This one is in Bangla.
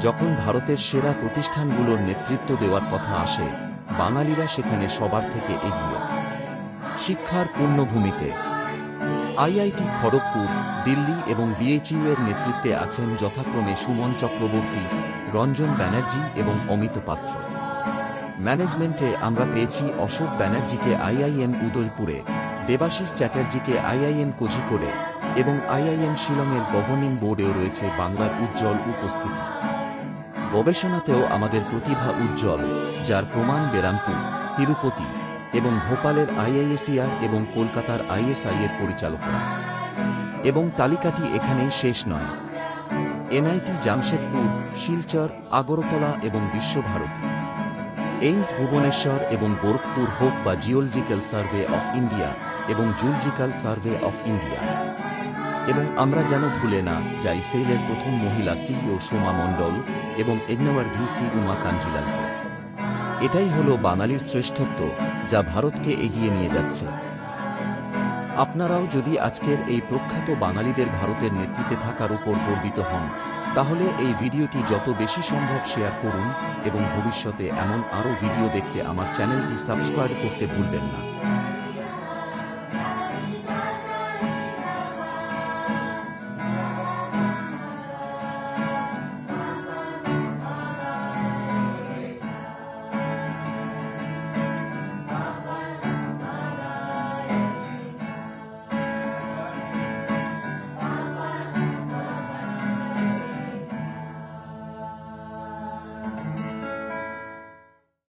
যখন ভারতের সেরা প্রতিষ্ঠানগুলোর নেতৃত্ব দেওয়ার কথা আসে, বাঙালিরা সেখানে সবার থেকে এগিয়ে। শিক্ষার পূর্ণভূমিতে আইআইটি খড়গপুর, দিল্লি এবং বিএইচইউ এর নেতৃত্বে আছেন যথাক্রমে সুমন চক্রবর্তী, রঞ্জন ব্যানার্জি এবং অমিত পাত্র। ম্যানেজমেন্টে আমরা পেয়েছি অশোক ব্যানার্জিকে আইআইএম উদয়পুরে, দেবাশিস চ্যাটার্জিকে আইআইএম কোঝিকোড়ে এবং আইআইএম শিলংয়ের গভর্নিং বোর্ডেও রয়েছে বাংলার উজ্জ্বল উপস্থিতি। গবেষণাতেও আমাদের প্রতিভা উজ্জ্বল, যার প্রমাণ বেরামপুর, তিরুপতি এবং ভোপালের আইআইএসইআর এবং কলকাতার আইএসআই এর পরিচালকরা। এবং তালিকাটি এখানেই শেষ নয়। এনআইটি জামশেদপুর, শিলচর, আগরতলা এবং বিশ্বভারতী, এইমস ভুবনেশ্বর এবং গোরখপুর হোক বা জিওলজিক্যাল সার্ভে অফ ইন্ডিয়া এবং জুলজিক্যাল সার্ভে অফ ইন্ডিয়া। এবং আমরা যেন ভুলে না যাই সেইলের প্রথম মহিলা সিইও সোমা মণ্ডল এবং এগনোয়ার ভিসি উমা কাঞ্জিলালকে। এটাই হলো বাঙালির শ্রেষ্ঠত্ব, যা ভারতকে এগিয়ে নিয়ে যাচ্ছে। আপনারাও যদি আজকের এই প্রখ্যাত বাঙালিদের ভারতের নেতৃত্বে থাকার উপর গর্বিত হন, তাহলে এই ভিডিওটি যত বেশি সম্ভব শেয়ার করুন এবং ভবিষ্যতে এমন আরও ভিডিও দেখতে আমার চ্যানেলটি সাবস্ক্রাইব করতে ভুলবেন না।